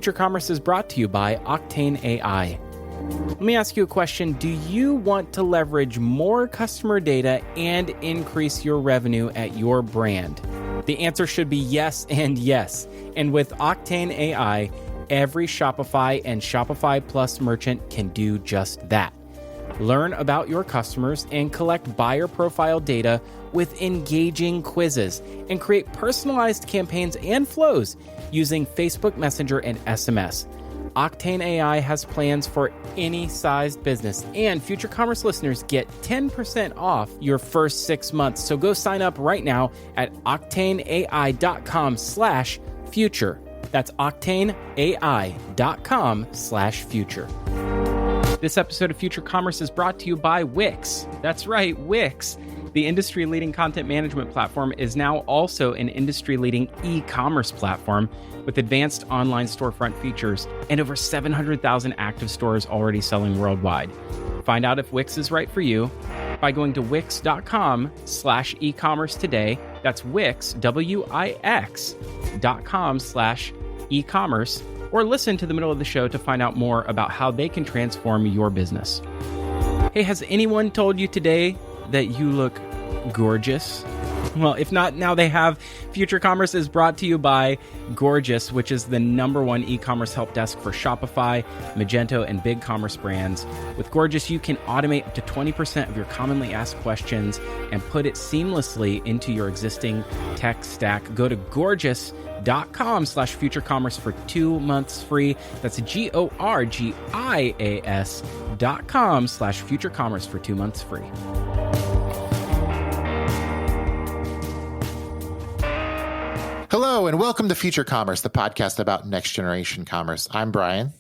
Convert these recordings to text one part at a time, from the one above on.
Future Commerce is brought to you by Octane AI. Let me ask you a question. Do you want to leverage more customer data and increase your revenue at your brand? The answer should be yes and yes. And with Octane AI, every Shopify and Shopify Plus merchant can do just that. Learn about your customers and collect buyer profile data with engaging quizzes and create personalized campaigns and flows using Facebook Messenger and SMS. Octane AI has plans for any sized business, and Future Commerce listeners get 10% off your first 6 months. So go sign up right now at octaneai.com/future. That's octaneai.com/future. This episode of Future Commerce is brought to you by Wix. That's right, Wix. The industry-leading content management platform is now also an industry-leading e-commerce platform with advanced online storefront features and over 700,000 active stores already selling worldwide. Find out if Wix is right for you by going to wix.com/e-commerce today. That's Wix, wix.com/e-commerce. Or listen to the middle of the show to find out more about how they can transform your business. Hey, has anyone told you today that you look gorgeous? Well, if not, now they have. Future Commerce is brought to you by Gorgeous, which is the #1 e-commerce help desk for Shopify, Magento, and BigCommerce brands. With Gorgeous, you can automate up to 20% of your commonly asked questions and put it seamlessly into your existing tech stack. Go to gorgias.com/futurecommerce for 2 months free. That's gorgias.com/futurecommerce for 2 months free. Hello, and welcome to Future Commerce, the podcast about next generation commerce. I'm Brian.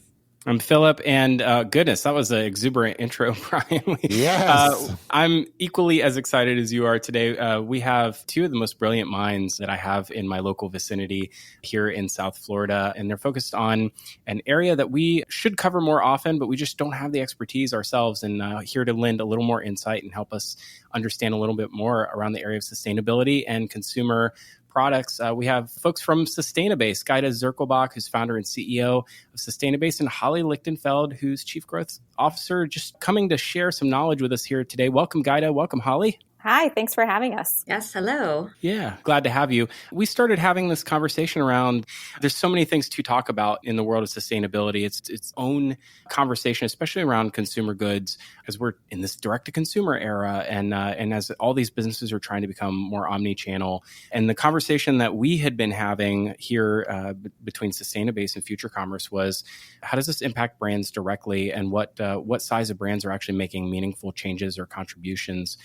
I'm Philip, and goodness, that was an exuberant intro, Brian. Yes. I'm equally as excited as you are today. We have two of the most brilliant minds that I have in my local vicinity here in South Florida, and they're focused on an area that we should cover more often, but we just don't have the expertise ourselves, and here to lend a little more insight and help us understand a little bit more around the area of sustainability and consumer products. We have folks from SustainaBase, Gaida Zirkelbach, who's founder and CEO of SustainaBase, and Holly Lichtenfeld, who's Chief Growth Officer, just coming to share some knowledge with us here today. Welcome, Gaida. Welcome, Holly. Hi, thanks for having us. Yes, hello. Yeah, glad to have you. We started having this conversation around, there's so many things to talk about in the world of sustainability. It's its own conversation, especially around consumer goods, as we're in this direct-to-consumer era, and as all these businesses are trying to become more omni-channel. And the conversation that we had been having here between SustainaBase and Future Commerce was, how does this impact brands directly, and what size of brands are actually making meaningful changes or contributions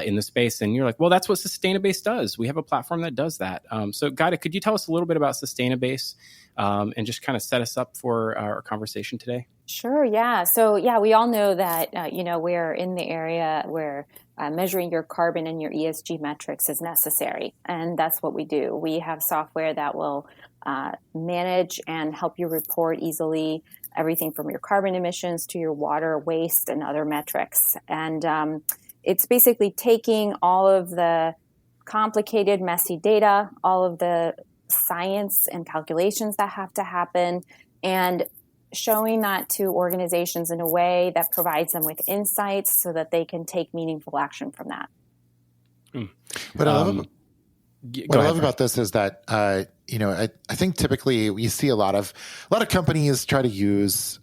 in the space? And you're like, well, that's what SustainaBase does. We have a platform that does that. So Gaida, could you tell us a little bit about SustainaBase and just kind of set us up for our conversation today? Sure, yeah. So we all know that, we're in the area where measuring your carbon and your ESG metrics is necessary. And that's what we do. We have software that will manage and help you report easily everything from your carbon emissions to your water, waste, and other metrics. And it's basically taking all of the complicated, messy data, all of the science and calculations that have to happen, and showing that to organizations in a way that provides them with insights so that they can take meaningful action from that. What I love about this is that I think typically we see a lot of companies try to use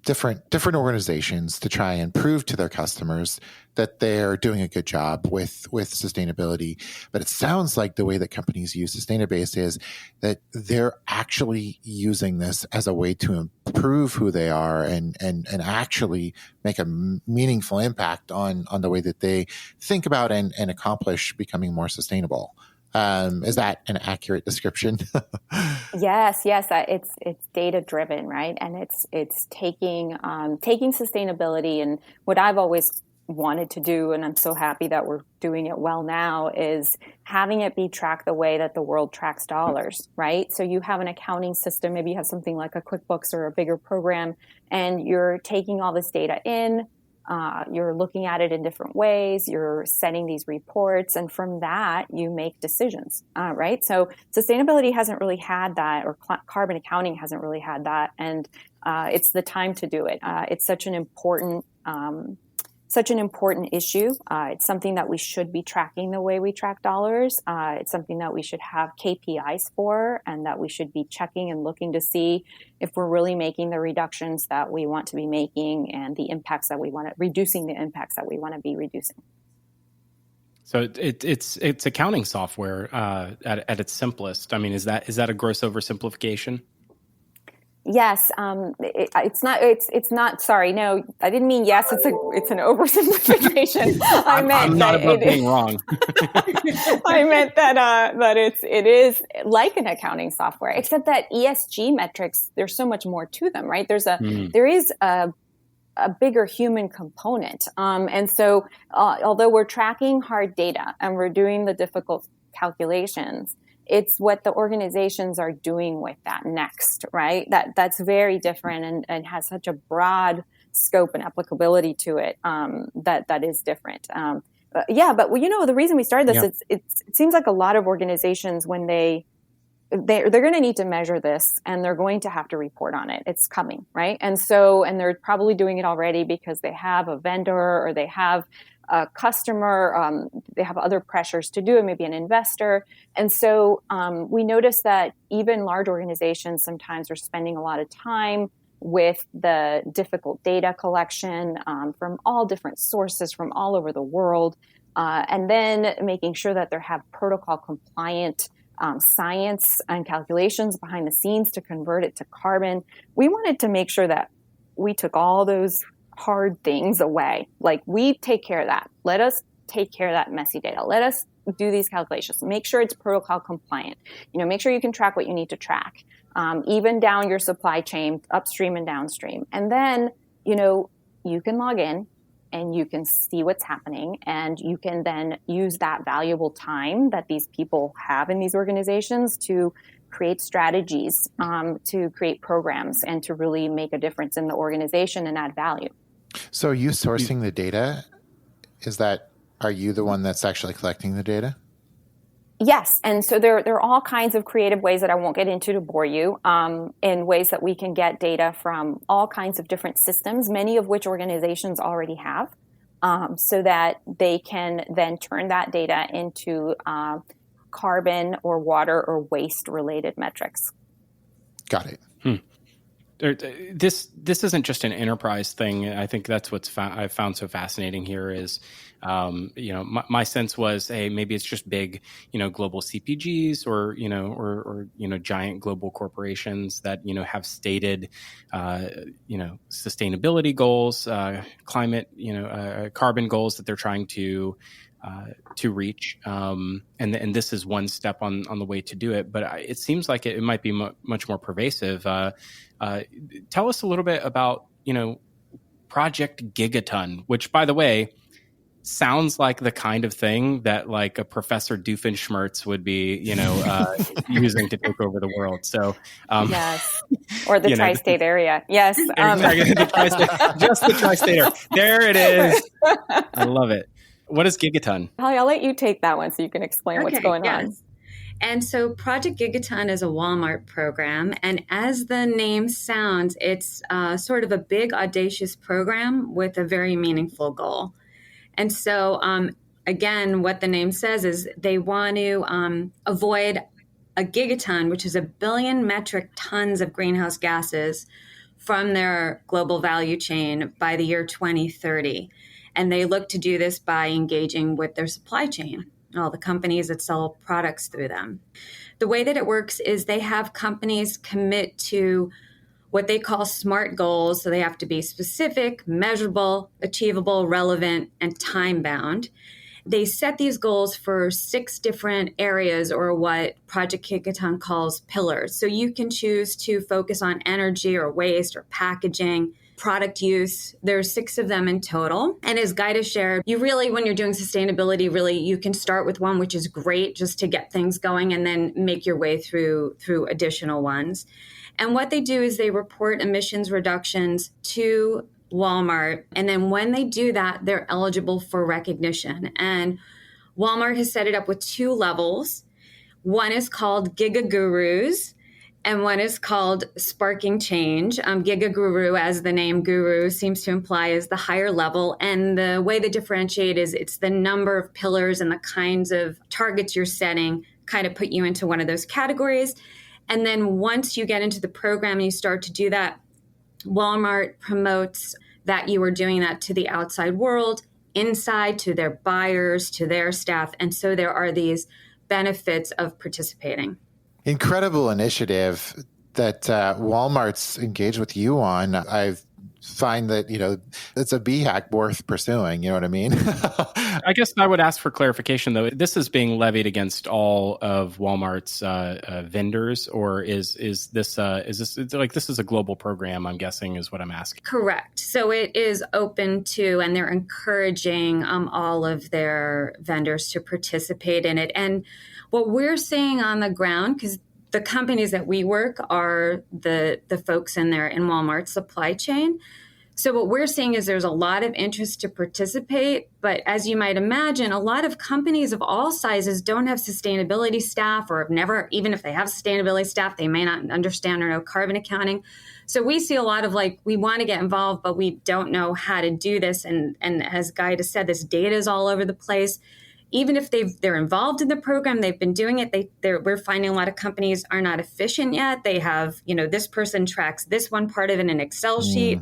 different organizations to try and prove to their customers that they're doing a good job with sustainability. But it sounds like the way that companies use SustainaBase is that they're actually using this as a way to improve who they are and actually make a meaningful impact on the way that they think about and accomplish becoming more sustainable. Is that an accurate description? Yes. It's data driven, right? And it's taking sustainability, and what I've always wanted to do, and I'm so happy that we're doing it well now, is having it be tracked the way that the world tracks dollars, right? So you have an accounting system, maybe you have something like a QuickBooks or a bigger program, and you're taking all this data in, You're looking at it in different ways. You're setting these reports. And from that, you make decisions, right? So sustainability hasn't really had that, or carbon accounting hasn't really had that. And it's the time to do it. It's such an important issue. It's something that we should be tracking the way we track dollars. It's something that we should have KPIs for, and that we should be checking and looking to see if we're really making the reductions that we want to be making, and the impacts that we want to, reducing the impacts that we want to be reducing. So it's accounting software at its simplest. I mean, is that a gross oversimplification? Yes, it's not. Sorry, no, I didn't mean yes. It's an oversimplification. I'm not above being wrong. I meant that it is like an accounting software, except that ESG metrics, there's so much more to them, right? There is a bigger human component, and so although we're tracking hard data and we're doing the difficult calculations, it's what the organizations are doing with that next, right? That's very different and has such a broad scope and applicability to it, that is different. But the reason we started this, it seems like a lot of organizations, when they're going to need to measure this, and they're going to have to report on it. It's coming, right? And they're probably doing it already because they have a vendor, or they have a customer, they have other pressures to do it, maybe an investor. And so we notice that even large organizations sometimes are spending a lot of time with the difficult data collection from all different sources from all over the world, and then making sure that they have protocol compliant science and calculations behind the scenes to convert it to carbon. We wanted to make sure that we took all those hard things away. Like, we take care of that. Let us take care of that messy data. Let us do these calculations. Make sure it's protocol compliant. Make sure you can track what you need to track, even down your supply chain, upstream and downstream. And then, you can log in and you can see what's happening, and you can then use that valuable time that these people have in these organizations to create strategies, to create programs, and to really make a difference in the organization and add value. So are you sourcing the data? Are you the one that's actually collecting the data? Yes. And so there are all kinds of creative ways that I won't get into to bore you, in ways that we can get data from all kinds of different systems, many of which organizations already have, so that they can then turn that data into carbon or water or waste related metrics. Got it. This isn't just an enterprise thing. I think that's what's I found so fascinating here is, my sense was, hey, maybe it's just big, global CPGs or giant global corporations that, have stated, sustainability goals, climate, carbon goals that they're trying to reach. And this is one step on the way to do it. But it seems like it might be much more pervasive. Tell us a little bit about, Project Gigaton, which, by the way, sounds like the kind of thing that like a Professor Doofenshmirtz would be, using to take over the world. So, yes, or the tri-state area. Yes, the tri-state, just the tri-state area. There it is. I love it. What is Gigaton? Holly, I'll let you take that one so you can explain what's going on. And so Project Gigaton is a Walmart program. And as the name sounds, it's sort of a big, audacious program with a very meaningful goal. And so, again, what the name says is they want to avoid a gigaton, which is 1 billion metric tons of greenhouse gases from their global value chain by the year 2030. And they look to do this by engaging with their supply chain, all the companies that sell products through them. The way that it works is they have companies commit to what they call SMART goals. So they have to be specific, measurable, achievable, relevant, and time-bound. They set these goals for 6 different areas, or what Project Gigaton calls pillars. So you can choose to focus on energy or waste or packaging, product use. There's 6 of them in total. And as Gaida shared, you really, when you're doing sustainability, really, you can start with one, which is great just to get things going, and then make your way through additional ones. And what they do is they report emissions reductions to Walmart. And then when they do that, they're eligible for recognition. And Walmart has set it up with 2 levels. One is called Giga Gurus, and one is called Sparking Change. Giga Guru, as the name guru seems to imply, is the higher level. And the way they differentiate is it's the number of pillars and the kinds of targets you're setting kind of put you into one of those categories. And then once you get into the program and you start to do that, Walmart promotes that you are doing that to the outside world, inside, to their buyers, to their staff. And so there are these benefits of participating. Incredible initiative that Walmart's engaged with you on. I find that, it's a BHAC worth pursuing. You know what I mean? I guess I would ask for clarification, though. This is being levied against all of Walmart's vendors, or is this like this is a global program? I'm guessing is what I'm asking. Correct. So it is open to, and they're encouraging all of their vendors to participate in it. And what we're seeing on the ground, because the companies that we work are the folks in Walmart's supply chain. So what we're seeing is there's a lot of interest to participate, but as you might imagine, a lot of companies of all sizes don't have sustainability staff, or have never, even if they have sustainability staff, they may not understand or know carbon accounting. So we see a lot of we want to get involved, but we don't know how to do this. And as Gaida said, this data is all over the place. Even if they're involved in the program, they've been doing it, we're finding a lot of companies are not efficient yet. They have, this person tracks this one part of it in an Excel sheet.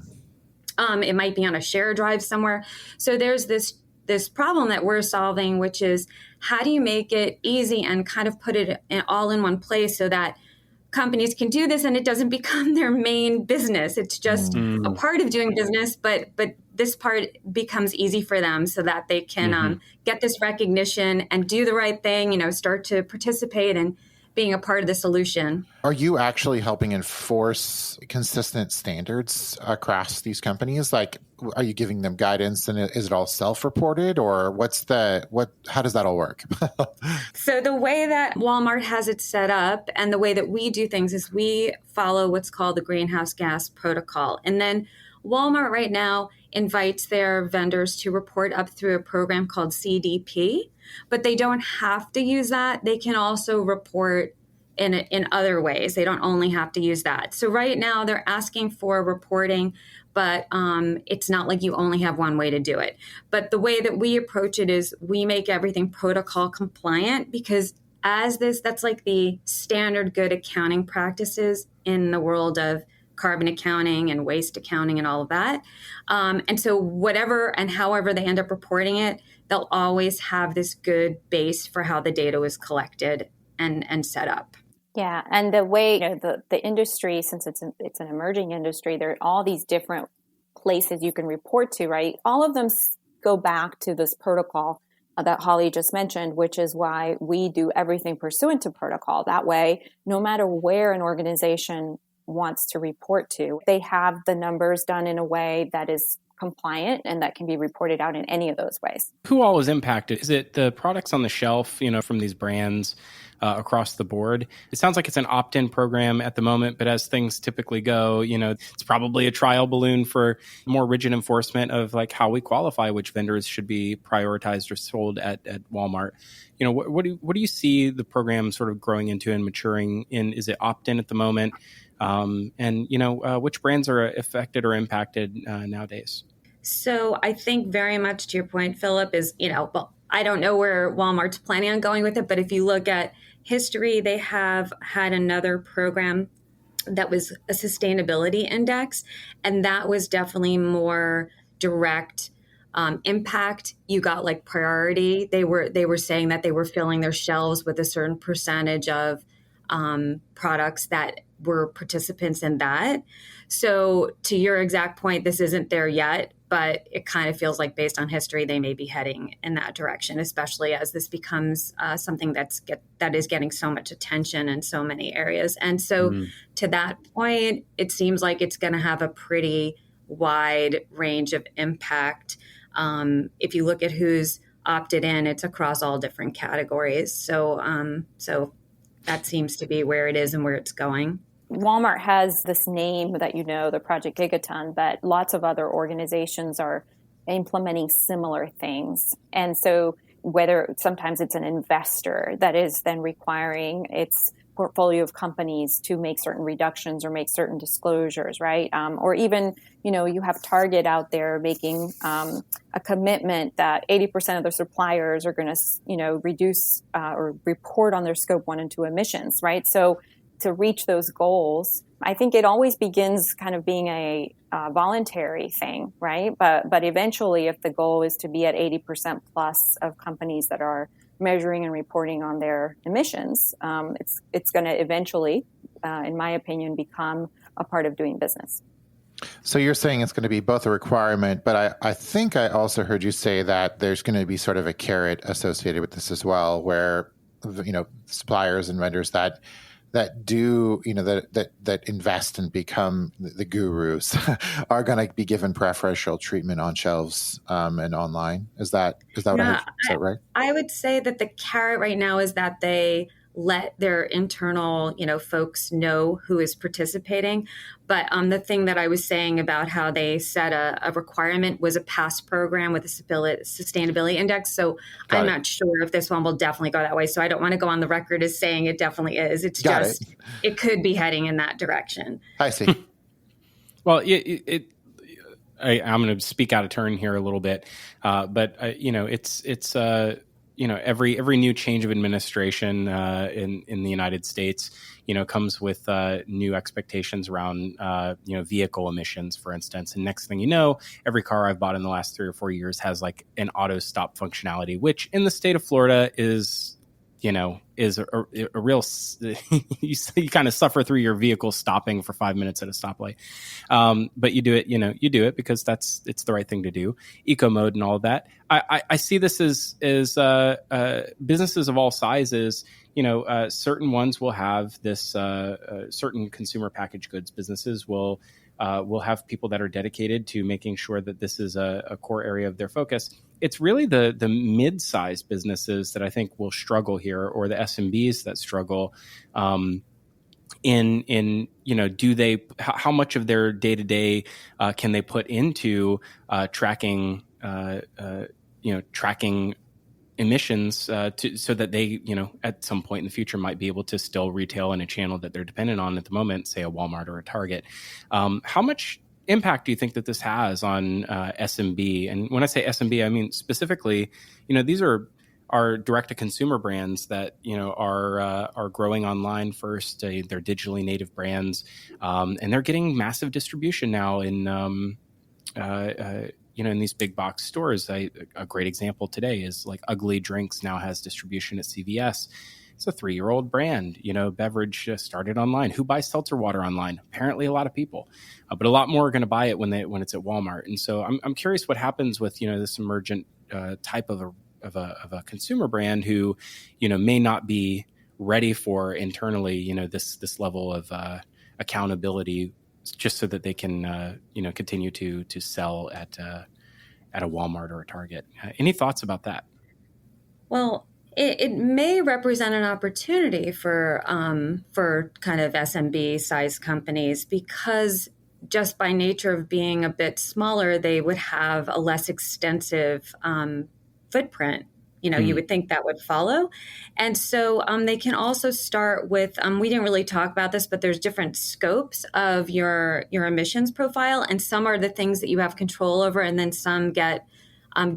It might be on a share drive somewhere. So there's this problem that we're solving, which is how do you make it easy and kind of put it all in one place so that companies can do this and it doesn't become their main business. It's just a part of doing business, but this part becomes easy for them so that they can get this recognition and do the right thing, start to participate and being a part of the solution. Are you actually helping enforce consistent standards across these companies? Like, are you giving them guidance, and is it all self-reported, or how does that all work? So the way that Walmart has it set up and the way that we do things is we follow what's called the greenhouse gas protocol. And then Walmart right now invites their vendors to report up through a program called CDP, but they don't have to use that. They can also report in other ways. They don't only have to use that. So right now they're asking for reporting, but it's not like you only have one way to do it. But the way that we approach it is we make everything protocol compliant, because that's like the standard good accounting practices in the world of carbon accounting and waste accounting and all of that. And so whatever and however they end up reporting it, they'll always have this good base for how the data was collected and set up. Yeah, and the way the industry, since it's an emerging industry, there are all these different places you can report to, right? All of them go back to this protocol that Holly just mentioned, which is why we do everything pursuant to protocol. That way, no matter where an organization wants to report to, they have the numbers done in a way that is compliant and that can be reported out in any of those ways. Who all is impacted? Is it the products on the shelf, from these brands across the board? It sounds like it's an opt-in program at the moment, but as things typically go, it's probably a trial balloon for more rigid enforcement of like how we qualify which vendors should be prioritized or sold at Walmart. What do you see the program sort of growing into and maturing in? Is it opt-in at the moment? Which brands are affected or impacted nowadays? So I think very much to your point, Philip, is, I don't know where Walmart's planning on going with it, but if you look at history, they have had another program that was a sustainability index, and that was definitely more direct impact. You got like priority. They were saying that they were filling their shelves with a certain percentage of products that were participants in that. So to your exact point, this isn't there yet, but it kind of feels like based on history, they may be heading in that direction, especially as this becomes something that is getting so much attention in so many areas. And so to that point, it seems like it's going to have a pretty wide range of impact. If you look at who's opted in, it's across all different categories. So that seems to be where it is and where it's going. Walmart has this name that the Project Gigaton, but lots of other organizations are implementing similar things. And so whether sometimes it's an investor that is then requiring its portfolio of companies to make certain reductions or make certain disclosures, right? Or even, you have Target out there making a commitment that 80% of their suppliers are going to, reduce or report on their scope 1 and 2 emissions, right? So to reach those goals, I think it always begins kind of being a voluntary thing, right? But eventually, if the goal is to be at 80% plus of companies that are measuring and reporting on their emissions, it's going to eventually, in my opinion, become a part of doing business. So you're saying it's going to be both a requirement, but I think I also heard you say that there's going to be sort of a carrot associated with this as well, where suppliers and vendors that do, that invest and become the gurus are going to be given preferential treatment on shelves and online. Is that what I heard? Is that right? I would say that the carrot right now is that they let their internal, folks know who is participating. But the thing that I was saying about how they set a requirement was a past program with a sustainability index. So I'm not sure if this one will definitely go that way. So I don't want to go on the record as saying it definitely is. It's it could be heading in that direction. I see. Well, I'm going to speak out of turn here a little bit, but it's every new change of administration in the United States, comes with new expectations around vehicle emissions, for instance. And next thing you know, every car I've bought in the last 3 or 4 years has like an auto stop functionality, which in the state of Florida is a real, you kind of suffer through your vehicle stopping for 5 minutes at a stoplight. But you do it because it's the right thing to do. Eco mode and all of that. I see this as businesses of all sizes, certain ones will have this, certain consumer packaged goods businesses will have people that are dedicated to making sure that this is a core area of their focus. It's really the mid-sized businesses that I think will struggle here, or the SMBs that struggle how much of their day-to-day can they put into tracking emissions so that they, at some point in the future might be able to still retail in a channel that they're dependent on at the moment, say a Walmart or a Target. How much impact do you think that this has on SMB? And when I say SMB, I mean specifically, these are direct-to-consumer brands that are growing online first. They're digitally native brands, and they're getting massive distribution now in these big box stores. A great example today is like Ugly Drinks now has distribution at CVS. It's a 3-year-old brand, beverage started online. Who buys seltzer water online? Apparently a lot of people, but a lot more are going to buy it when it's at Walmart. And so I'm curious what happens with, this emergent type of a consumer brand who, may not be ready for internally, this level of accountability, just so that they can, continue to sell at a Walmart or a Target. Any thoughts about that? Well, it may represent an opportunity for kind of SMB sized companies, because just by nature of being a bit smaller, they would have a less extensive footprint. You would think that would follow. And so they can also start with, we didn't really talk about this, but there's different scopes of your emissions profile. And some are the things that you have control over, and then some get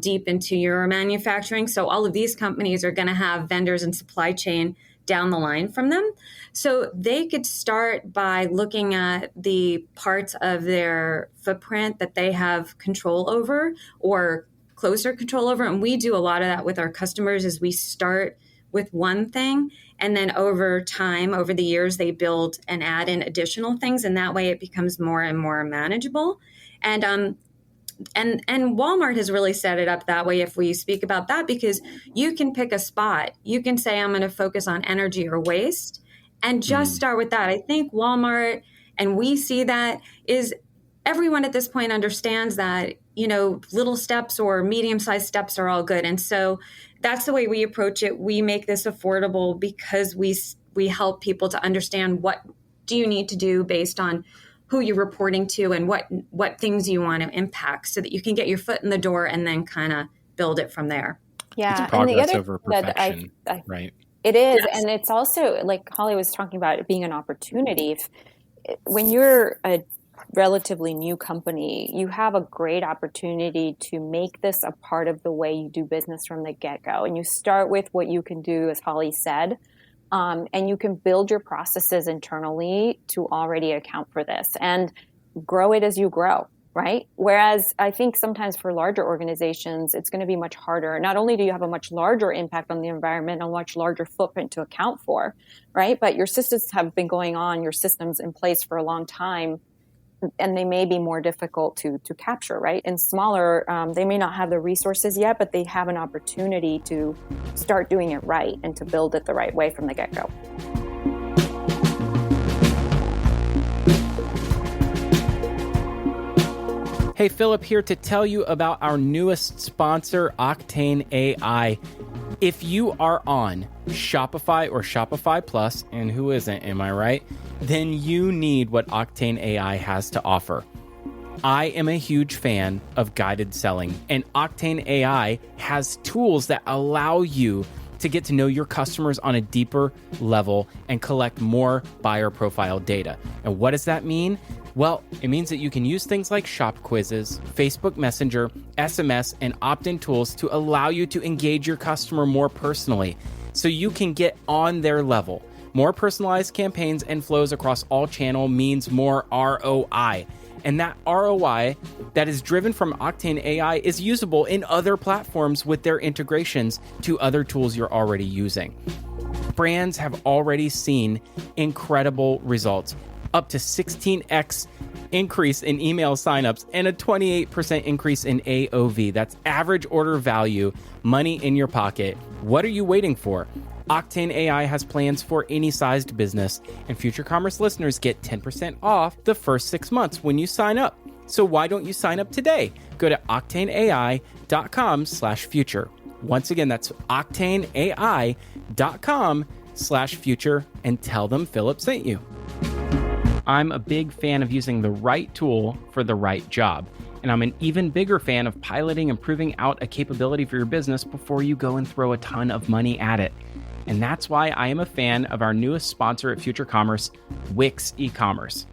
deep into your manufacturing. So all of these companies are going to have vendors and supply chain down the line from them. So they could start by looking at the parts of their footprint that they have control over or closer control over. And we do a lot of that with our customers, is we start with one thing, and then over time, over the years, they build and add in additional things. And that way it becomes more and more manageable. And Walmart has really set it up that way, if we speak about that, because you can pick a spot. You can say, I'm going to focus on energy or waste, and just start with that. I think Walmart, and we see that, is everyone at this point understands that, little steps or medium-sized steps are all good. And so that's the way we approach it. We make this affordable because we help people to understand what do you need to do based on who you're reporting to and what things you want to impact so that you can get your foot in the door and then kind of build it from there. Yeah. It's progress over perfection, right? It is. Yes. And it's also, like Holly was talking about, it being an opportunity. When you're a relatively new company, you have a great opportunity to make this a part of the way you do business from the get-go. And you start with what you can do, as Holly said, and you can build your processes internally to already account for this and grow it as you grow, right? Whereas I think sometimes for larger organizations, it's going to be much harder. Not only do you have a much larger impact on the environment, a much larger footprint to account for, right? But your systems have been going on, your systems in place for a long time, and they may be more difficult to capture, right? And smaller, they may not have the resources yet, but they have an opportunity to start doing it right and to build it the right way from the get-go. Hey, Philip here to tell you about our newest sponsor, Octane AI. If you are on Shopify or Shopify Plus, and who isn't, am I right? Then you need what Octane AI has to offer. I am a huge fan of guided selling, and Octane AI has tools that allow you to get to know your customers on a deeper level and collect more buyer profile data. And what does that mean? Well, it means that you can use things like shop quizzes, Facebook Messenger, SMS, and opt-in tools to allow you to engage your customer more personally so you can get on their level. More personalized campaigns and flows across all channel means more ROI. And that ROI that is driven from Octane AI is usable in other platforms with their integrations to other tools you're already using. Brands have already seen incredible results. Up to 16x increase in email signups and a 28% increase in AOV. That's average order value, money in your pocket. What are you waiting for? Octane AI has plans for any sized business, and Future Commerce listeners get 10% off the first 6 months when you sign up. So why don't you sign up today? Go to octaneai.com/future. Once again, that's octaneai.com/future, and tell them Philip sent you. I'm a big fan of using the right tool for the right job. And I'm an even bigger fan of piloting and proving out a capability for your business before you go and throw a ton of money at it. And that's why I am a fan of our newest sponsor at Future Commerce, Wix e-commerce.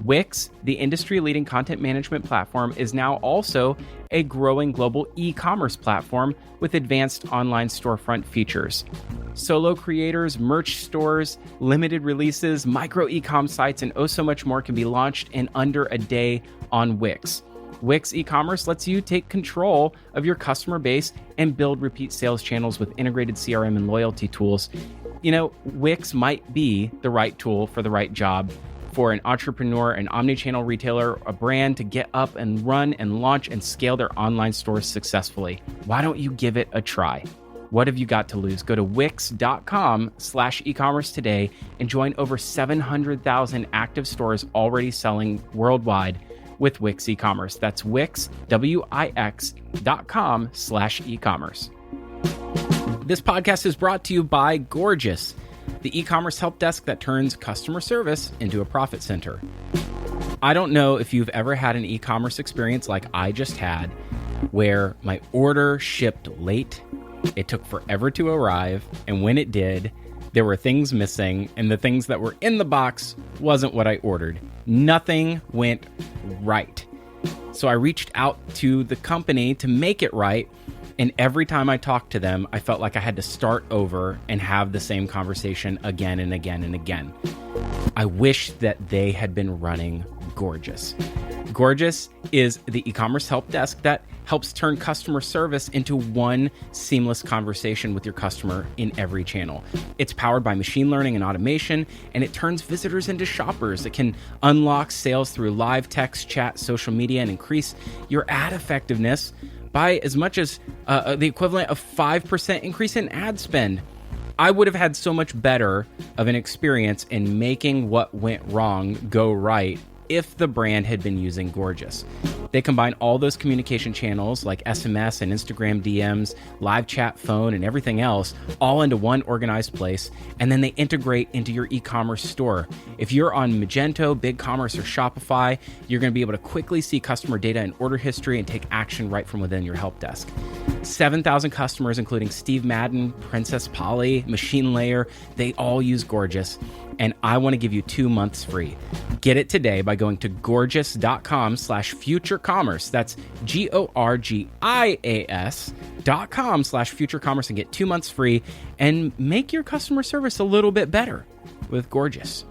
Wix, the industry-leading content management platform, is now also a growing global e-commerce platform with advanced online storefront features. Solo creators, merch stores, limited releases, micro e-com sites, and oh so much more can be launched in under a day on Wix. Wix e-commerce lets you take control of your customer base and build repeat sales channels with integrated CRM and loyalty tools. You know, Wix might be the right tool for the right job for an entrepreneur, an omnichannel retailer, a brand to get up and run and launch and scale their online stores successfully. Why don't you give it a try? What have you got to lose? Go to wix.com/e-commerce today and join over 700,000 active stores already selling worldwide with Wix e-commerce. That's Wix, Wix.com/e-commerce. This podcast is brought to you by Gorgeous, the e-commerce help desk that turns customer service into a profit center. I don't know if you've ever had an e-commerce experience like I just had, where my order shipped late, it took forever to arrive, and when it did, there were things missing, and the things that were in the box wasn't what I ordered. Nothing went right. So I reached out to the company to make it right, and every time I talked to them, I felt like I had to start over and have the same conversation again and again and again. I wish that they had been running Gorgeous. Gorgeous is the e-commerce help desk that helps turn customer service into one seamless conversation with your customer in every channel. It's powered by machine learning and automation, and it turns visitors into shoppers. It can unlock sales through live text, chat, social media, and increase your ad effectiveness by as much as the equivalent of 5% increase in ad spend. I would have had so much better of an experience in making what went wrong go right if the brand had been using Gorgias. They combine all those communication channels like SMS and Instagram DMs, live chat, phone, and everything else all into one organized place, and then they integrate into your e-commerce store. If you're on Magento, BigCommerce, or Shopify, you're going to be able to quickly see customer data and order history and take action right from within your help desk. 7,000 customers, including Steve Madden, Princess Polly, Machine Layer, they all use Gorgias, and I want to give you 2 months free. Get it today by going to gorgias.com/futurecommerce. That's GORGIAS.com/futurecommerce and get 2 months free and make your customer service a little bit better with Gorgias.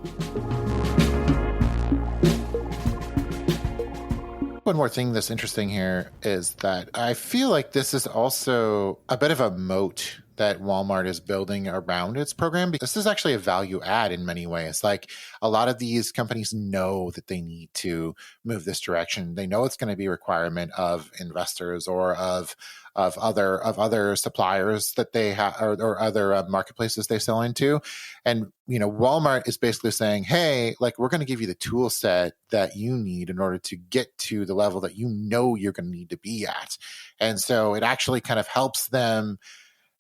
One more thing that's interesting here is that I feel like this is also a bit of a moat that Walmart is building around its program. This is actually a value add in many ways. Like a lot of these companies know that they need to move this direction. They know it's going to be a requirement of investors or of other suppliers that they have or other marketplaces they sell into. And, Walmart is basically saying, hey, like we're going to give you the tool set that you need in order to get to the level that you're going to need to be at. And so it actually kind of helps them,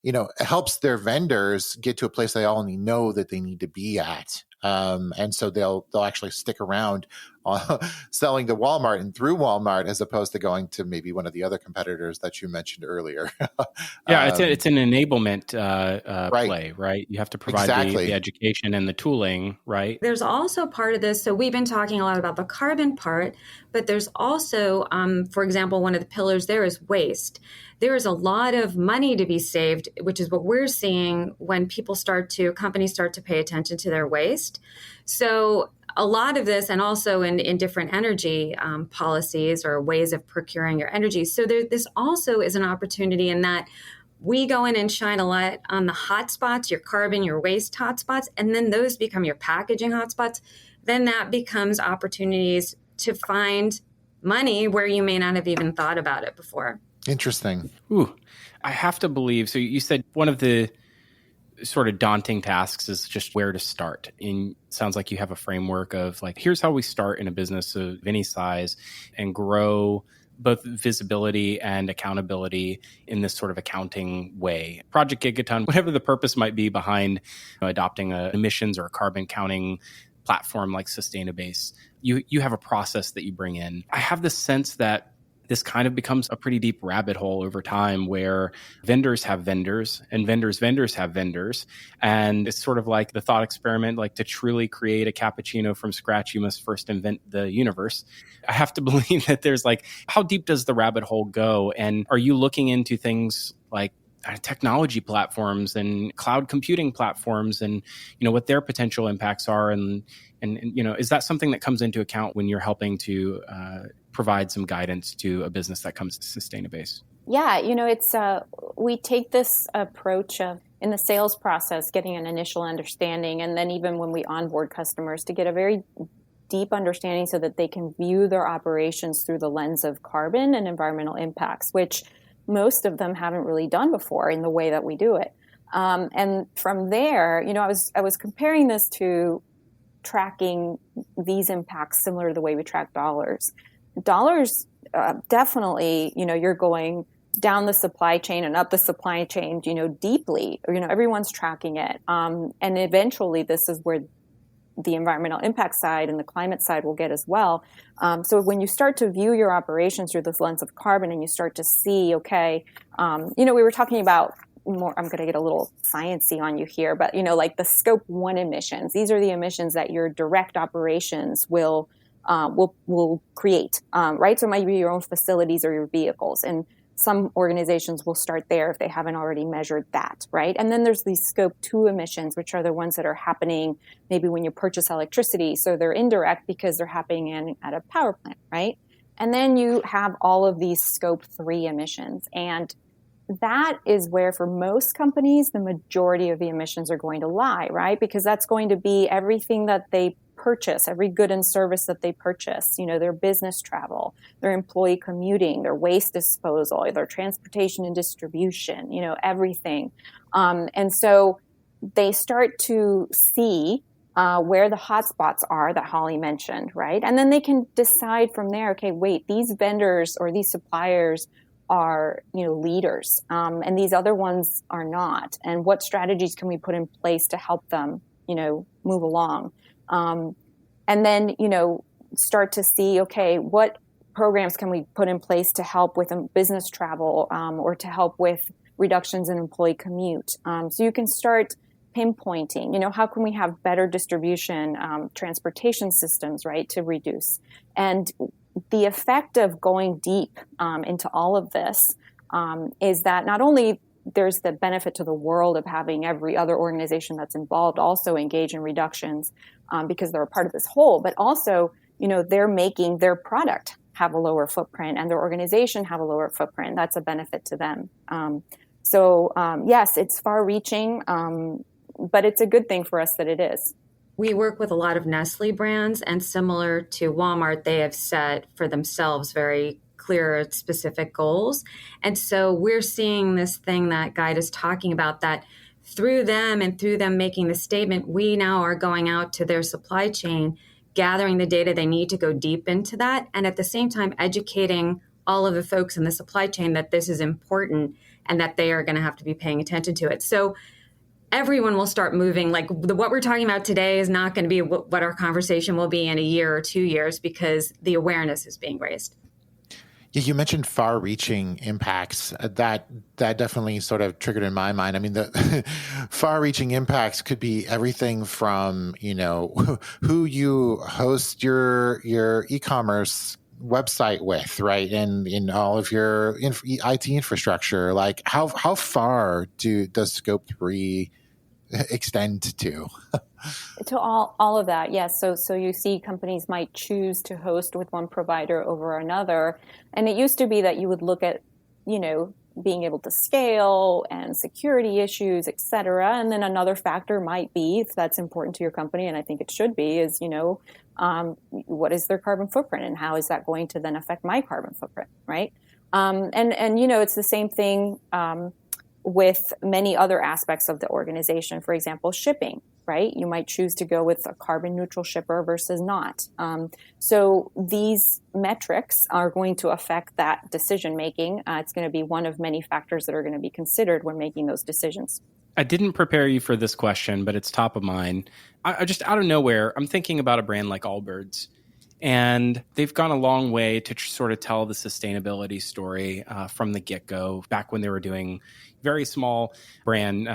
it helps their vendors get to a place they all know that they need to be at. And so they'll actually stick around selling to Walmart and through Walmart as opposed to going to maybe one of the other competitors that you mentioned earlier. Yeah, it's an enablement right. play, right? You have to provide exactly. the education and the tooling, right? There's also part of this. So we've been talking a lot about the carbon part, but there's also, for example, one of the pillars there is waste. There is a lot of money to be saved, which is what we're seeing when companies start to pay attention to their waste. So a lot of this, and also in different energy policies or ways of procuring your energy. So this also is an opportunity in that we go in and shine a light on the hotspots, your carbon, your waste hotspots, and then those become your packaging hotspots. Then that becomes opportunities to find money where you may not have even thought about it before. Interesting. Ooh, I have to believe. So you said one of the sort of daunting tasks is just where to start. And it sounds like you have a framework of like, here's how we start in a business of any size and grow both visibility and accountability in this sort of accounting way. Project Gigaton, whatever the purpose might be behind adopting an emissions or a carbon counting platform like SustainaBase, you have a process that you bring in. I have the sense that this kind of becomes a pretty deep rabbit hole over time where vendors have vendors and vendors have vendors. And it's sort of like the thought experiment, like to truly create a cappuccino from scratch, you must first invent the universe. I have to believe that there's like, how deep does the rabbit hole go? And are you looking into things like technology platforms and cloud computing platforms and, what their potential impacts are? And is that something that comes into account when you're helping to provide some guidance to a business that comes to SustainaBase? Yeah, it's we take this approach of in the sales process, getting an initial understanding, and then even when we onboard customers to get a very deep understanding so that they can view their operations through the lens of carbon and environmental impacts, which most of them haven't really done before in the way that we do it. And from there, I was comparing this to tracking these impacts similar to the way we track dollars. Dollars, definitely, you're going down the supply chain and up the supply chain, deeply. Everyone's tracking it. And eventually this is where the environmental impact side and the climate side will get as well. So when you start to view your operations through this lens of carbon and you start to see, okay, we were talking about more, I'm going to get a little sciencey on you here, but, like the scope 1 emissions, these are the emissions that your direct operations will create, right? So it might be your own facilities or your vehicles. And some organizations will start there if they haven't already measured that, right? And then there's these scope 2 emissions, which are the ones that are happening maybe when you purchase electricity. So they're indirect because they're happening at a power plant, right? And then you have all of these scope 3 emissions. And that is where, for most companies, the majority of the emissions are going to lie, right? Because that's going to be everything that they purchase, every good and service that they purchase, their business travel, their employee commuting, their waste disposal, their transportation and distribution, everything. And so they start to see where the hotspots are that Holly mentioned, right? And then they can decide from there, okay, wait, these vendors or these suppliers are, leaders, and these other ones are not. And what strategies can we put in place to help them, move along? And then, start to see, okay, what programs can we put in place to help with business travel, or to help with reductions in employee commute? So you can start pinpointing, how can we have better distribution, transportation systems, right, to reduce? And the effect of going deep into all of this is that not only there's the benefit to the world of having every other organization that's involved also engage in reductions because they're a part of this whole, but also, they're making their product have a lower footprint and their organization have a lower footprint. That's a benefit to them. So yes, it's far-reaching, but it's a good thing for us that it is. We work with a lot of Nestle brands, and similar to Walmart, they have set for themselves very clear, specific goals. And so we're seeing this thing that Gaida is talking about, that through them and through them making the statement, we now are going out to their supply chain, gathering the data they need to go deep into that, and at the same time educating all of the folks in the supply chain that this is important and that they are going to have to be paying attention to it. So everyone will start moving. Like what we're talking about today is not going to be what our conversation will be in a year or 2 years, because the awareness is being raised. Yeah, you mentioned far-reaching impacts. That definitely sort of triggered in my mind. I mean, the far-reaching impacts could be everything from, who you host your e-commerce website with, right? And in all of your IT infrastructure, like how far does Scope 3 extend to? To all of that, yes. So you see companies might choose to host with one provider over another. And it used to be that you would look at, being able to scale and security issues, et cetera. And then another factor might be, if that's important to your company, and I think it should be, is, what is their carbon footprint and how is that going to then affect my carbon footprint, right? And it's the same thing with many other aspects of the organization. For example, shipping, right? You might choose to go with a carbon neutral shipper versus not. So these metrics are going to affect that decision making. It's going to be one of many factors that are going to be considered when making those decisions. I didn't prepare you for this question, but it's top of mind. I just out of nowhere, I'm thinking about a brand like Allbirds. And they've gone a long way to sort of tell the sustainability story from the get-go, back when they were doing very small brand.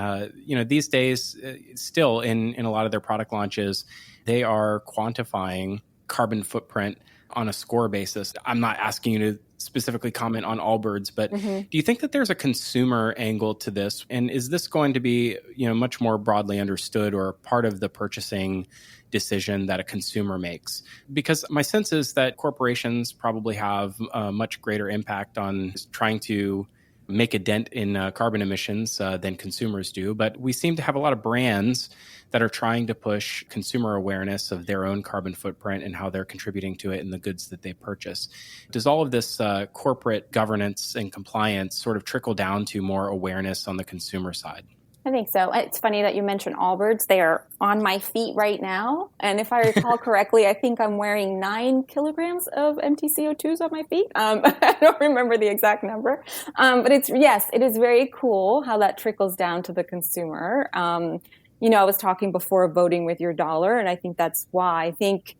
These days, still in a lot of their product launches, they are quantifying carbon footprint on a score basis. I'm not asking you to specifically comment on Allbirds, but do you think that there's a consumer angle to this? And is this going to be, much more broadly understood or part of the purchasing decision that a consumer makes? Because my sense is that corporations probably have a much greater impact on trying to make a dent in carbon emissions than consumers do. But we seem to have a lot of brands that are trying to push consumer awareness of their own carbon footprint and how they're contributing to it in the goods that they purchase. Does all of this corporate governance and compliance sort of trickle down to more awareness on the consumer side? I think so. It's funny that you mentioned Allbirds. They are on my feet right now. And if I recall correctly, I think I'm wearing 9 kilograms of MTCO2s on my feet. I don't remember the exact number. But it is very cool how that trickles down to the consumer. I was talking before voting with your dollar, and I think that's why. I think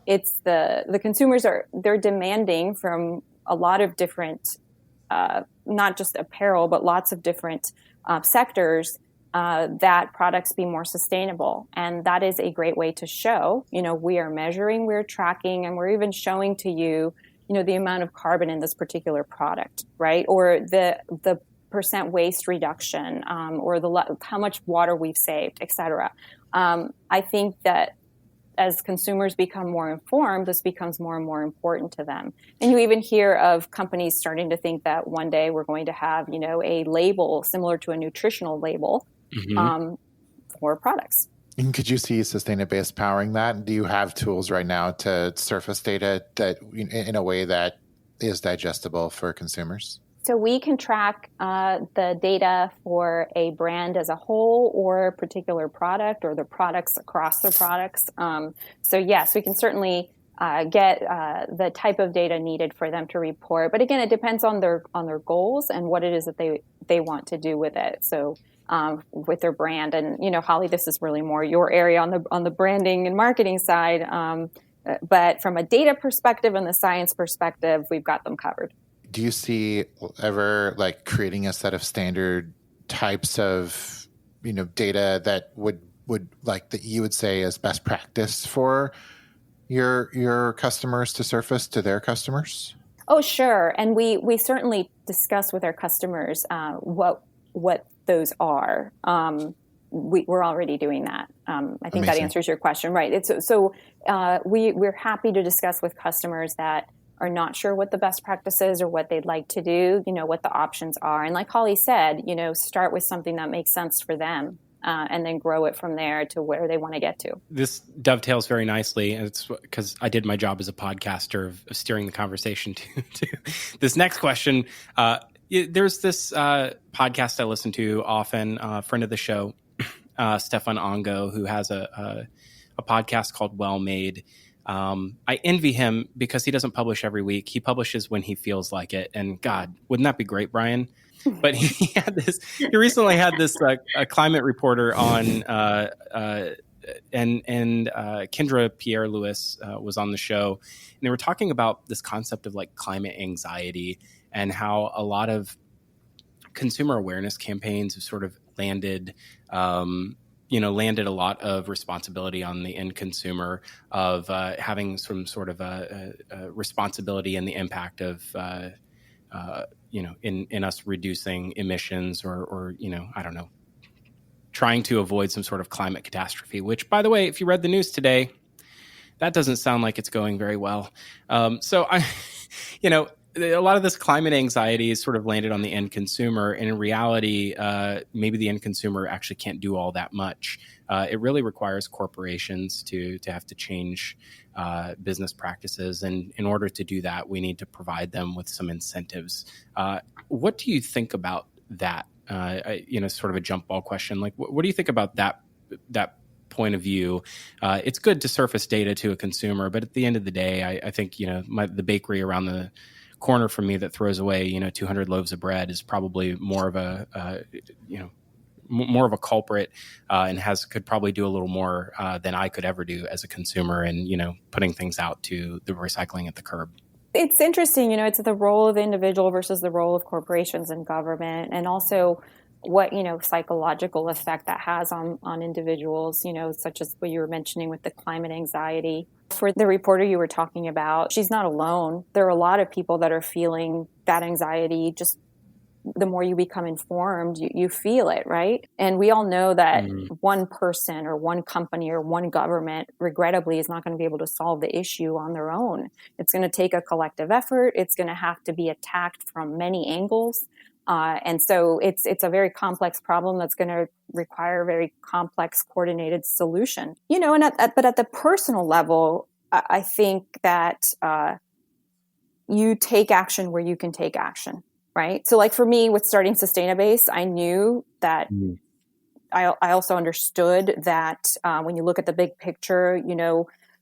it's the consumers they're demanding from a lot of different, not just apparel, but lots of different sectors, that products be more sustainable. And that is a great way to show, we are measuring, we're tracking, and we're even showing to you, the amount of carbon in this particular product, right? Or the percent waste reduction, or how much water we've saved, et cetera. I think that as consumers become more informed, this becomes more and more important to them. And you even hear of companies starting to think that one day we're going to have, a label similar to a nutritional label for products. And could you see SustainaBase powering that? Do you have tools right now to surface data that in a way that is digestible for consumers? So we can track the data for a brand as a whole or a particular product or the products across their products. So yes, we can certainly get the type of data needed for them to report. But again, it depends on their goals and what it is that they want to do with it. So with their brand, and Holly, this is really more your area on the branding and marketing side. But from a data perspective and the science perspective, we've got them covered. Do you see ever like creating a set of standard types of, data that would like that you would say is best practice for your customers to surface to their customers? Oh, sure. And we certainly discuss with our customers what those are. We're already doing that. I think Amazing. That answers your question, right? We're happy to discuss with customers that are not sure what the best practice is or what they'd like to do, what the options are. And like Holly said, start with something that makes sense for them and then grow it from there to where they want to get to. This dovetails very nicely. And it's because I did my job as a podcaster of steering the conversation to this next question. There's this podcast I listen to often, a friend of the show, Stefan Ongo, who has a podcast called Well Made. I envy him because he doesn't publish every week. He publishes when he feels like it. And God, wouldn't that be great, Brian? But he recently had this a climate reporter on, and Kendra Pierre-Louis was on the show. And they were talking about this concept of like climate anxiety and how a lot of consumer awareness campaigns have sort of landed a lot of responsibility on the end consumer of having some sort of a responsibility in the impact of, in us reducing emissions or I don't know, trying to avoid some sort of climate catastrophe, which, by the way, if you read the news today, that doesn't sound like it's going very well. So a lot of this climate anxiety is sort of landed on the end consumer. And in reality, maybe the end consumer actually can't do all that much. It really requires corporations to have to change business practices. And in order to do that, we need to provide them with some incentives. What do you think about that? Sort of a jump ball question. Like, what do you think about that point of view? It's good to surface data to a consumer, but at the end of the day, I think, the bakery around the corner from me that throws away 200 loaves of bread is probably more of a more of a culprit and could probably do a little more than I could ever do as a consumer, and putting things out to the recycling at the curb. It's interesting, it's the role of the individual versus the role of corporations and government, and also what psychological effect that has on individuals, such as what you were mentioning with the climate anxiety. For the reporter you were talking about, she's not alone. There are a lot of people that are feeling that anxiety. Just the more you become informed, you feel it, right? And we all know that one person or one company or one government, regrettably, is not going to be able to solve the issue on their own. It's going to take a collective effort. It's going to have to be attacked from many angles. And so it's a very complex problem that's going to require a very complex, coordinated solution. But at the personal level, I think that you take action where you can take action, right? So like for me, with starting SustainaBase, I knew that I also understood that when you look at the big picture,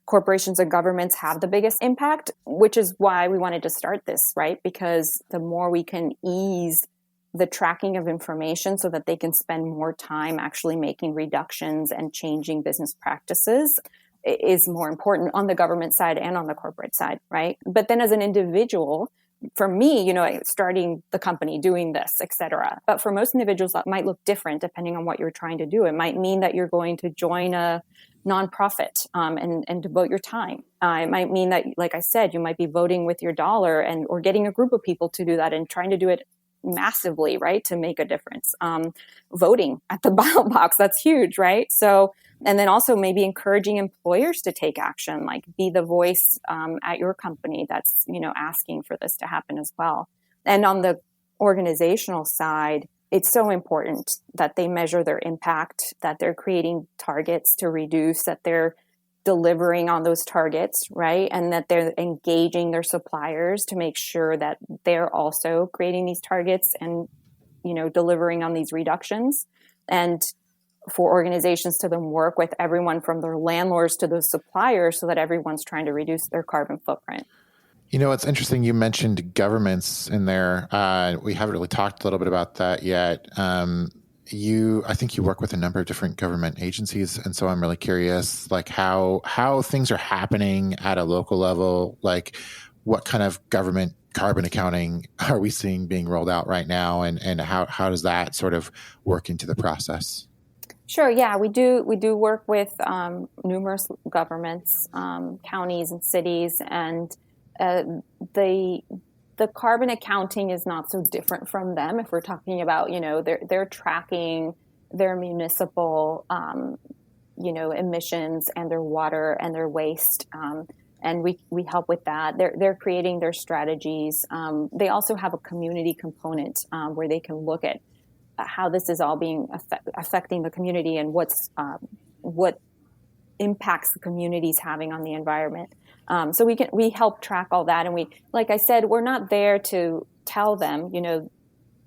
corporations and governments have the biggest impact, which is why we wanted to start this, right? Because the more we can ease the tracking of information so that they can spend more time actually making reductions and changing business practices is more important on the government side and on the corporate side, right? But then as an individual, for me, starting the company, doing this, et cetera. But for most individuals, that might look different depending on what you're trying to do. It might mean that you're going to join a nonprofit and devote your time. It might mean that, like I said, you might be voting with your dollar or getting a group of people to do that and trying to do it massively, right, to make a difference. Voting at the ballot box, that's huge, right? So, and then also maybe encouraging employers to take action, like be the voice at your company that's, asking for this to happen as well. And on the organizational side, it's so important that they measure their impact, that they're creating targets to reduce, that they're delivering on those targets, right? And that they're engaging their suppliers to make sure that they're also creating these targets and, delivering on these reductions. And for organizations to then work with everyone from their landlords to those suppliers so that everyone's trying to reduce their carbon footprint. It's interesting. You mentioned governments in there. We haven't really talked a little bit about that yet. I think you work with a number of different government agencies. And so I'm really curious, like how things are happening at a local level, like what kind of government carbon accounting are we seeing being rolled out right now? And how does that sort of work into the process? Sure. Yeah, we do work with numerous governments, counties and cities, and the carbon accounting is not so different from them. If we're talking about, they're tracking their municipal, emissions and their water and their waste. And we help with that. They're creating their strategies. They also have a community component where they can look at how this is all being affecting the community and what impacts the community's having on the environment. So we help track all that. And like I said, we're not there to tell them,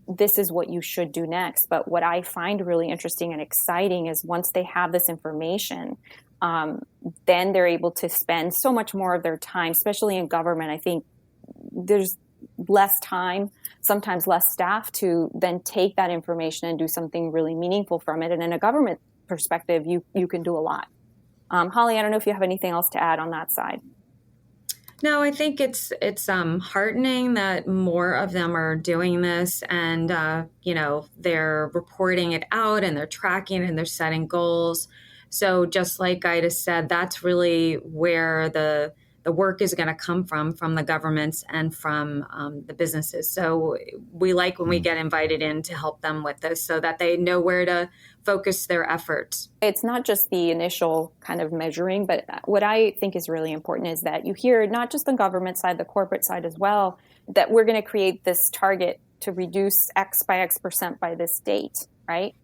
this is what you should do next. But what I find really interesting and exciting is once they have this information, then they're able to spend so much more of their time, especially in government. I think there's less time, sometimes less staff to then take that information and do something really meaningful from it. And in a government perspective, you can do a lot. Holly, I don't know if you have anything else to add on that side. No, I think it's heartening that more of them are doing this, and they're reporting it out and they're tracking and they're setting goals. So just like Gaida said, that's really where the work is going to come from the governments and from the businesses. So we like when we get invited in to help them with this so that they know where to focus their efforts. It's not just the initial kind of measuring, but what I think is really important is that you hear not just the government side, the corporate side as well, that we're going to create this target to reduce X by X percent by this date, right?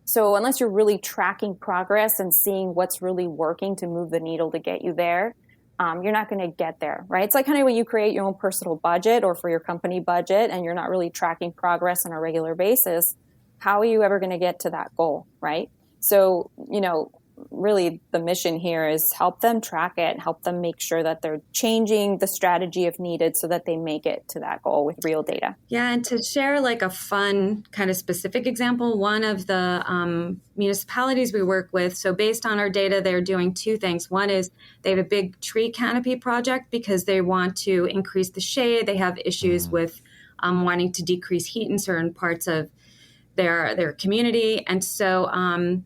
So unless you're really tracking progress and seeing what's really working to move the needle to get you there, you're not going to get there, right? It's like kind of when you create your own personal budget or for your company budget and you're not really tracking progress on a regular basis, how are you ever going to get to that goal, right? So, really the mission here is help them track it, help them make sure that they're changing the strategy if needed so that they make it to that goal with real data. Yeah, and to share like a fun kind of specific example, one of the municipalities we work with, so based on our data, they're doing two things. One is they have a big tree canopy project because they want to increase the shade. They have issues with wanting to decrease heat in certain parts of their community. And so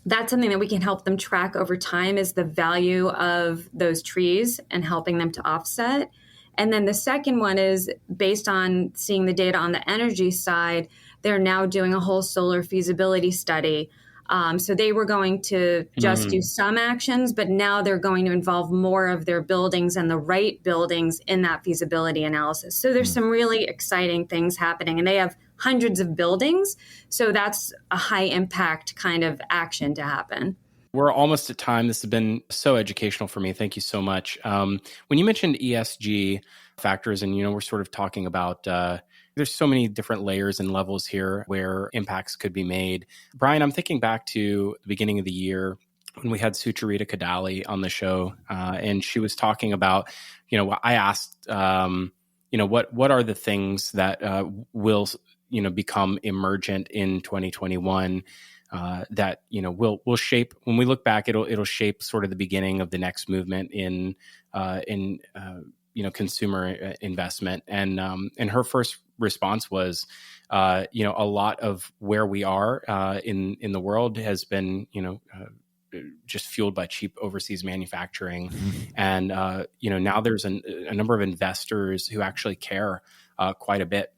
that's something that we can help them track over time is the value of those trees and helping them to offset. And then the second one is based on seeing the data on the energy side, they're now doing a whole solar feasibility study. So they were going to just do some actions, but now they're going to involve more of their buildings and the right buildings in that feasibility analysis. So there's some really exciting things happening, and they have hundreds of buildings. So that's a high impact kind of action to happen. We're almost at time. This has been so educational for me. Thank you so much. When you mentioned ESG factors, and we're sort of talking about there's so many different layers and levels here where impacts could be made. Brian, I'm thinking back to the beginning of the year when we had Sucharita Kadali on the show, and she was talking about, I asked, what are the things that will, become emergent in 2021 that, will shape, when we look back, it'll shape sort of the beginning of the next movement in consumer investment. And her first response was, a lot of where we are in the world has been, just fueled by cheap overseas manufacturing. And, now there's a number of investors who actually care quite a bit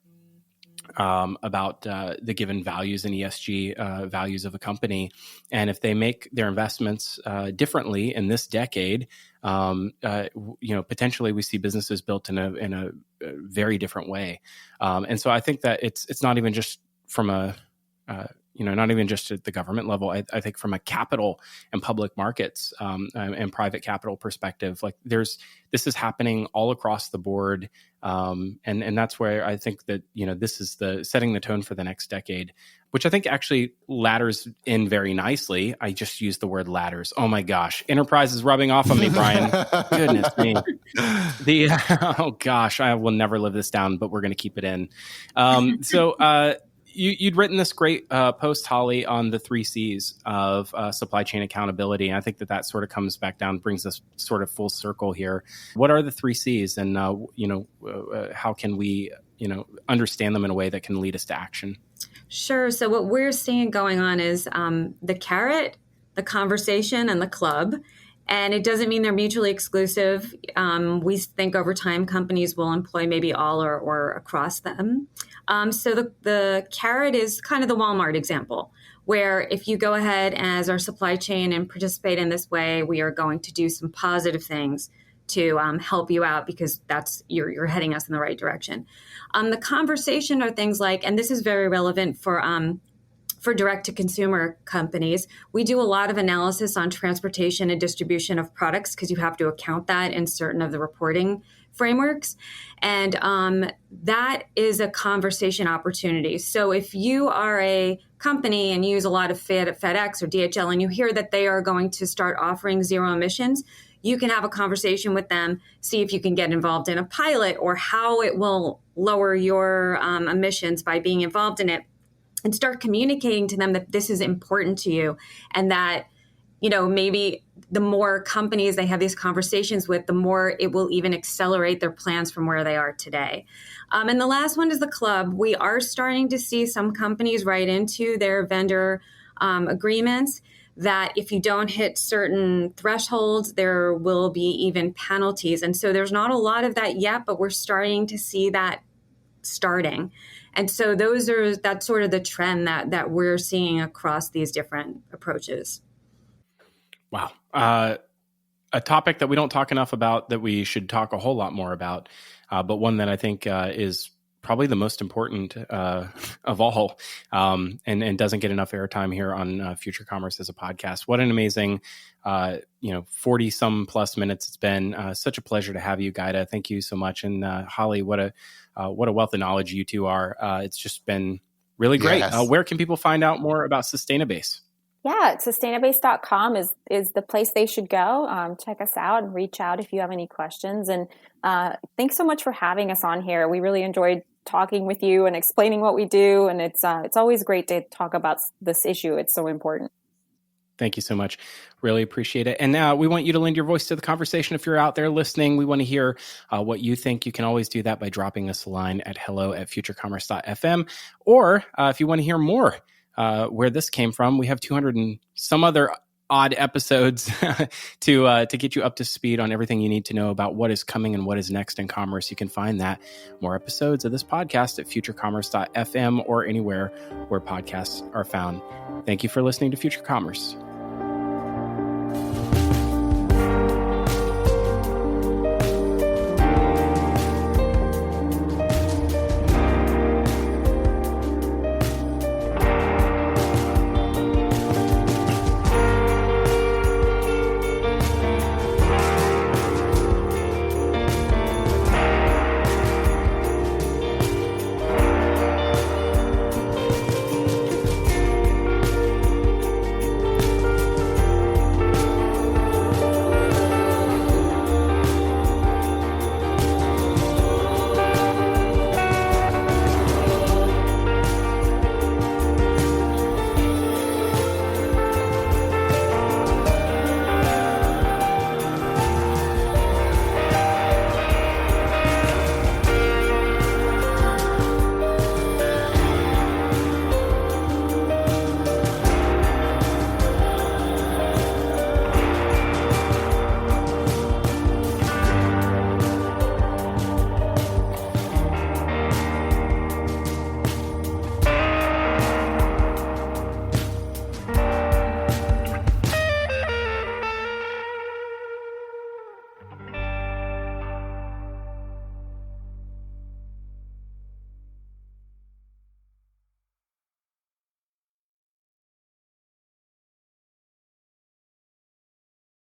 about the given values and ESG values of a company. And if they make their investments differently in this decade, potentially we see businesses built in a very different way. And so I think that it's not even just from a not even just at the government level. I think from a capital and public markets and private capital perspective, like this is happening all across the board. And that's where I think that, this is setting the tone for the next decade, which I think actually ladders in very nicely. I just used the word ladders. Oh my gosh. Enterprise is rubbing off on me, Brian. Goodness me. Oh gosh, I will never live this down, but we're going to keep it in. You'd written this great post, Holly, on the 3 C's of supply chain accountability. And I think that sort of comes back down, brings us sort of full circle here. What are the 3 C's, and how can we understand them in a way that can lead us to action? Sure. So what we're seeing going on is the carrot, the conversation, and the club. And it doesn't mean they're mutually exclusive. We think over time companies will employ maybe all or across them. So the carrot is kind of the Walmart example, where if you go ahead as our supply chain and participate in this way, we are going to do some positive things to help you out, because you're heading us in the right direction. The conversation are things like, and this is very relevant for direct-to-consumer companies, we do a lot of analysis on transportation and distribution of products, because you have to account that in certain of the reporting frameworks. And that is a conversation opportunity. So if you are a company and use a lot of FedEx or DHL, and you hear that they are going to start offering zero emissions, you can have a conversation with them, see if you can get involved in a pilot or how it will lower your emissions by being involved in it. And start communicating to them that this is important to you, and that, maybe the more companies they have these conversations with, the more it will even accelerate their plans from where they are today. And the last one is the club. We are starting to see some companies write into their vendor agreements that if you don't hit certain thresholds, there will be even penalties. And so there's not a lot of that yet, but we're starting to see that starting. And so that's sort of the trend that we're seeing across these different approaches. Wow. A topic that we don't talk enough about, that we should talk a whole lot more about, but one that I think is probably the most important of all, and doesn't get enough airtime here on Future Commerce as a podcast. What an amazing 40 some plus minutes it's been. Such a pleasure to have you, Gaida. Thank you so much. And Holly, what a wealth of knowledge you two are. It's just been really great. Yes. Where can people find out more about SustainaBase? Yeah, SustainaBase.com is the place they should go. Check us out and reach out if you have any questions. And thanks so much for having us on here. We really enjoyed talking with you and explaining what we do. And it's always great to talk about this issue. It's so important. Thank you so much. Really appreciate it. And now we want you to lend your voice to the conversation. If you're out there listening, we want to hear what you think. You can always do that by dropping us a line at hello@futurecommerce.fm. Or if you want to hear more where this came from, we have 200 and some other odd episodes to get you up to speed on everything you need to know about what is coming and what is next in commerce. You can find more episodes of this podcast at futurecommerce.fm or anywhere where podcasts are found. Thank you for listening to Future Commerce.